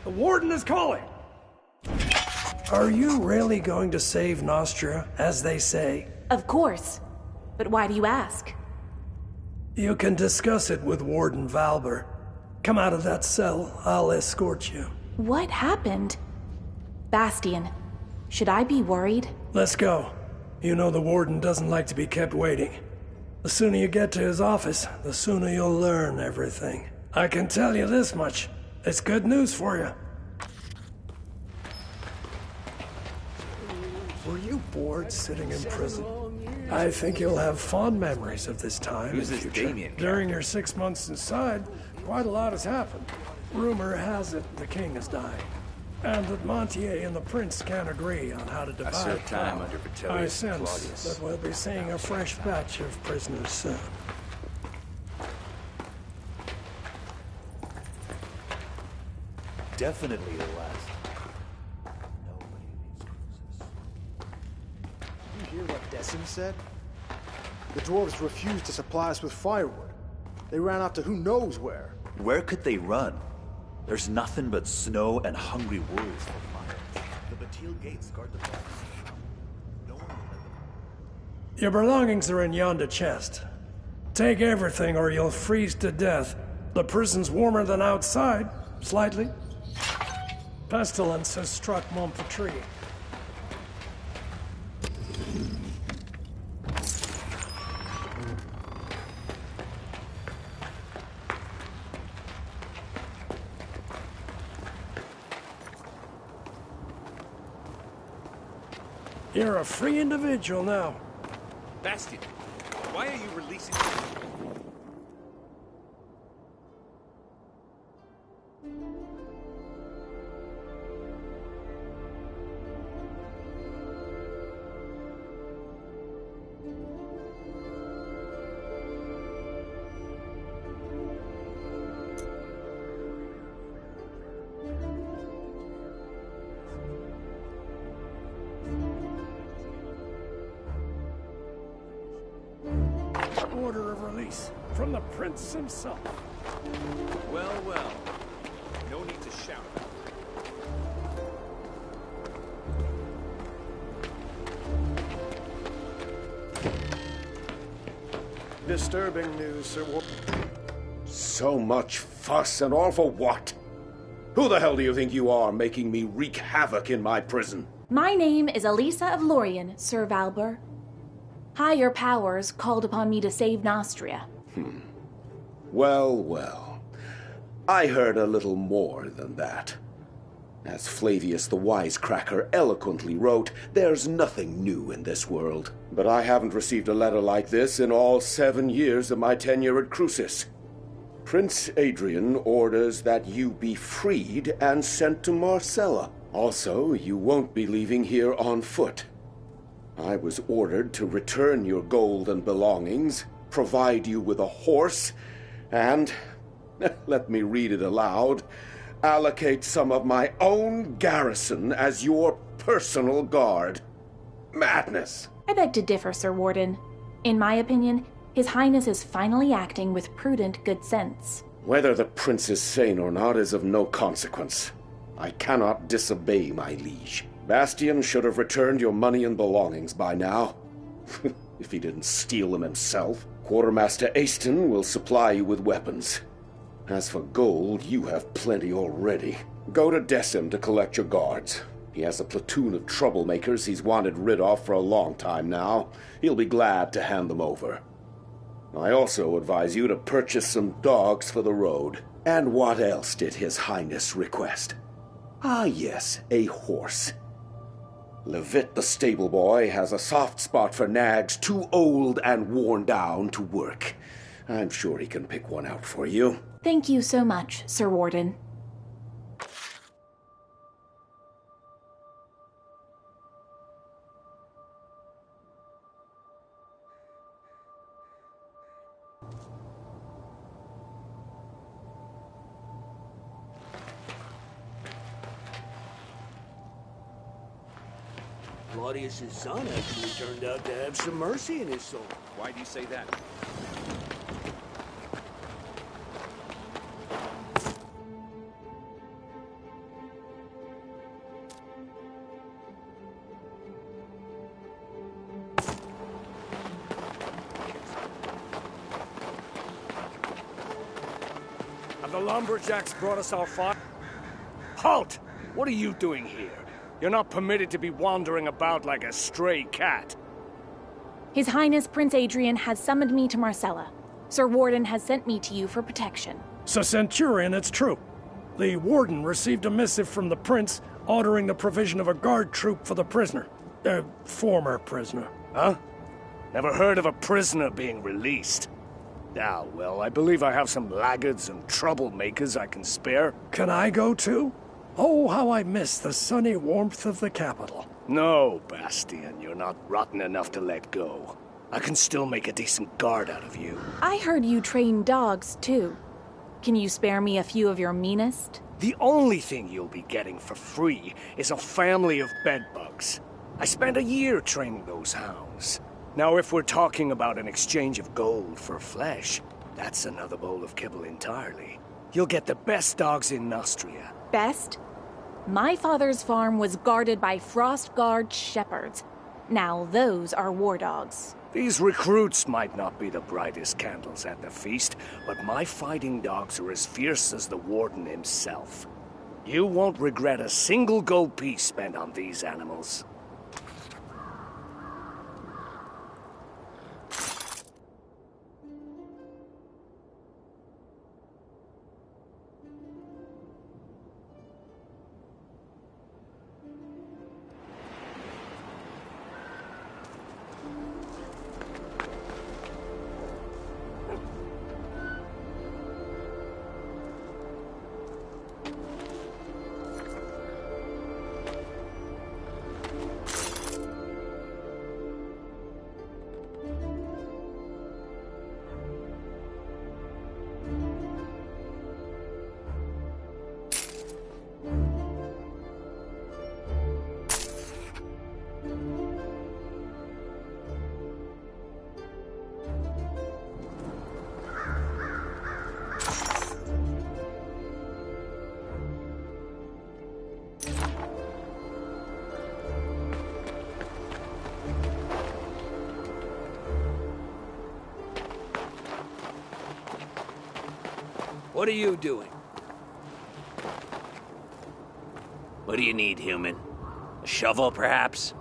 The Warden is calling! Are you really going to save Nostria, as they say? Of course. But why do you ask? You can discuss it with Warden Valber. Come out of that cell, I'll escort you. What happened? Bastian, should I be worried? Let's go. You know the Warden doesn't like to be kept waiting. The sooner you get to his office, the sooner you'll learn everything. I can tell you this much. It's good news for you. Were you bored sitting in prison? I think you'll have fond memories of this time in the future. During your 6 months inside, quite a lot has happened. Rumor has it the king is dying, and that Montier and the prince can't agree on how to divide time power. under Vitellius I sense Claudius. that we'll be seeing a fresh batch of prisoners soon. Definitely the last. You hear what Decim said? The dwarves refused to supply us with firewood. They ran out to who knows where. Where could they run? There's nothing but snow and hungry wolves for fire. The Batil gates guard the pass. No one will let them. Your belongings are in yonder chest. Take everything or you'll freeze to death. The prison's warmer than outside, slightly. Pestilence has struck Montpetrie. You're a free individual now. Bastian, why are you releasing Order of release from the prince himself. Well, well. No need to shout about it. Disturbing news, Sir So much fuss and all for what? Who the hell do you think you are, making me wreak havoc in my prison? My name is Elisa of Lorien, Sir Valber. Higher powers called upon me to save Nostria. Well, well. I heard a little more than that. As Flavius the Wisecracker eloquently wrote, there's nothing new in this world. But I haven't received a letter like this in all 7 years of my tenure at Crucis. Prince Adrian orders that you be freed and sent to Marcella. Also, you won't be leaving here on foot. I was ordered to return your gold and belongings, provide you with a horse, and, let me read it aloud, allocate some of my own garrison as your personal guard. Madness! I beg to differ, Sir Warden. In my opinion, His Highness is finally acting with prudent good sense. Whether the prince is sane or not is of no consequence. I cannot disobey my liege. Bastian should have returned your money and belongings by now. If he didn't steal them himself. Quartermaster Aston will supply you with weapons. As for gold, you have plenty already. Go to Decim to collect your guards. He has a platoon of troublemakers he's wanted rid of for a long time now. He'll be glad to hand them over. I also advise you to purchase some dogs for the road. And what else did His Highness request? Ah, yes, a horse. Levitt the stable boy has a soft spot for nags too old and worn down to work. I'm sure he can pick one out for you. Thank you so much, Sir Warden. Claudius's son actually turned out to have some mercy in his soul. Why do you say that? Have the lumberjacks brought us our fire? Halt! What are you doing here? You're not permitted to be wandering about like a stray cat. His Highness Prince Adrian has summoned me to Marcella. Sir Warden has sent me to you for protection. So, Centurion, it's true. The Warden received a missive from the Prince ordering the provision of a guard troop for the prisoner. Former prisoner. Huh? Never heard of a prisoner being released. Ah, well, I believe I have some laggards and troublemakers I can spare. Can I go too? Oh, how I miss the sunny warmth of the capital. No, Bastian, you're not rotten enough to let go. I can still make a decent guard out of you. I heard you train dogs, too. Can you spare me a few of your meanest? The only thing you'll be getting for free is a family of bedbugs. I spent a year training those hounds. Now, if we're talking about an exchange of gold for flesh, that's another bowl of kibble entirely. You'll get the best dogs in Nostria. Best? My father's farm was guarded by Frostguard shepherds. Now those are war dogs. These recruits might not be the brightest candles at the feast, but my fighting dogs are as fierce as the Warden himself. You won't regret a single gold piece spent on these animals. What are you doing? What do you need, human? A shovel, perhaps?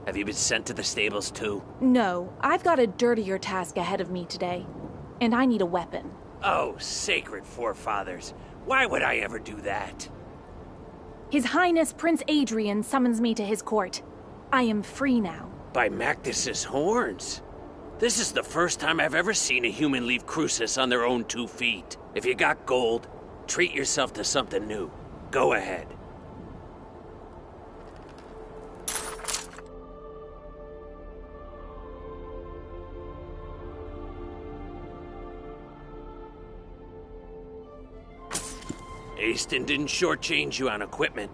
Have you been sent to the stables, too? No, I've got a dirtier task ahead of me today. And I need a weapon. Oh, sacred forefathers. Why would I ever do that? His Highness Prince Adrian summons me to his court. I am free now. By Macdis's horns. This is the first time I've ever seen a human leave Crucis on their own 2 feet. If you got gold, treat yourself to something new. Go ahead. Aston didn't shortchange you on equipment.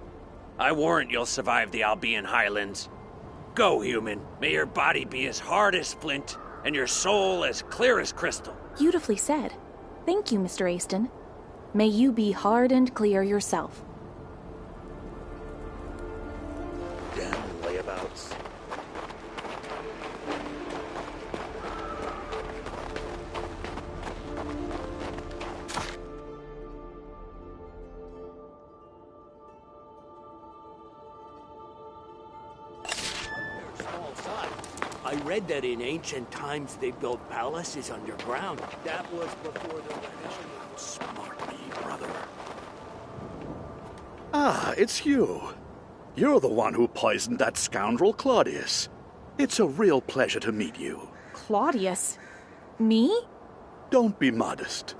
I warrant you'll survive the Albion Highlands. Go, human. May your body be as hard as flint, and your soul as clear as crystal. Beautifully said. Thank you, Mr. Aston. May you be hard and clear yourself. Damn layabouts. I read that in ancient times they built palaces underground. That was before the rendition. Smart me, brother. Ah, it's you. You're the one who poisoned that scoundrel Claudius. It's a real pleasure to meet you. Claudius? Me? Don't be modest.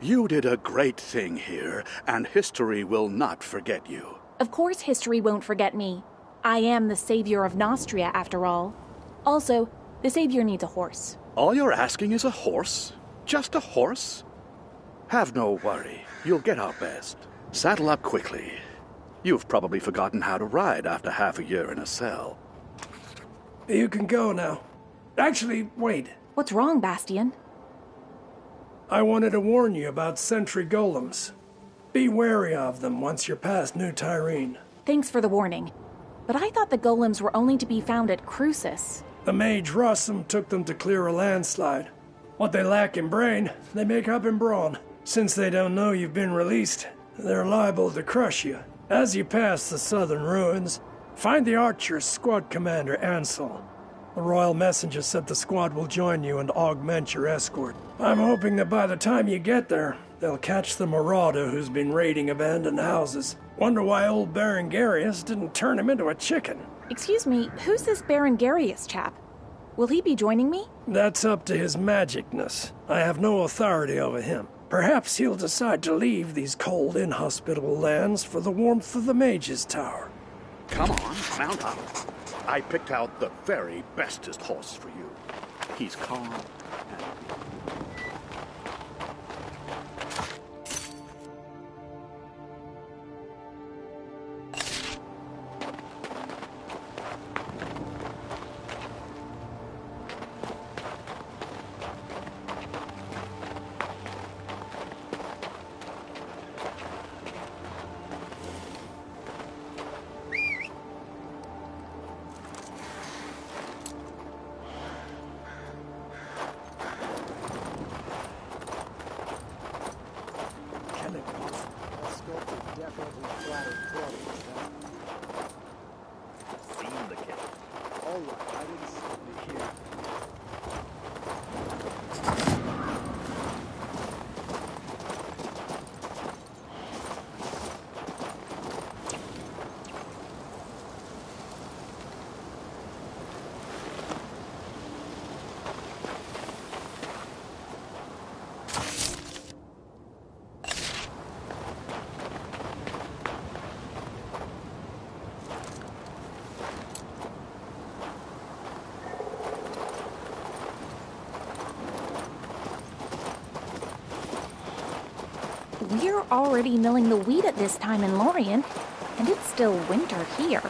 You did a great thing here, and history will not forget you. Of course history won't forget me. I am the savior of Nostria, after all. Also, the savior needs a horse. All you're asking is a horse? Just a horse? Have no worry. You'll get our best. Saddle up quickly. You've probably forgotten how to ride after half a year in a cell. You can go now. Actually, wait. What's wrong, Bastian? I wanted to warn you about sentry golems. Be wary of them once you're past New Tyrene. Thanks for the warning. But I thought the golems were only to be found at Crucis. The mage Rossum took them to clear a landslide. What they lack in brain, they make up in brawn. Since they don't know you've been released, they're liable to crush you. As you pass the southern ruins, find the Archer's squad commander, Ansel. The Royal Messenger said the squad will join you and augment your escort. I'm hoping that by the time you get there, they'll catch the marauder who's been raiding abandoned houses. Wonder why old Baron Garius didn't turn him into a chicken. Excuse me, who's this Baron Garius chap? Will he be joining me? That's up to his magicness. I have no authority over him. Perhaps he'll decide to leave these cold, inhospitable lands for the warmth of the Mage's Tower. Come on, mount up. I picked out the very bestest horse for you. He's calm and... We're already milling the wheat at this time in Lorien, and it's still winter here.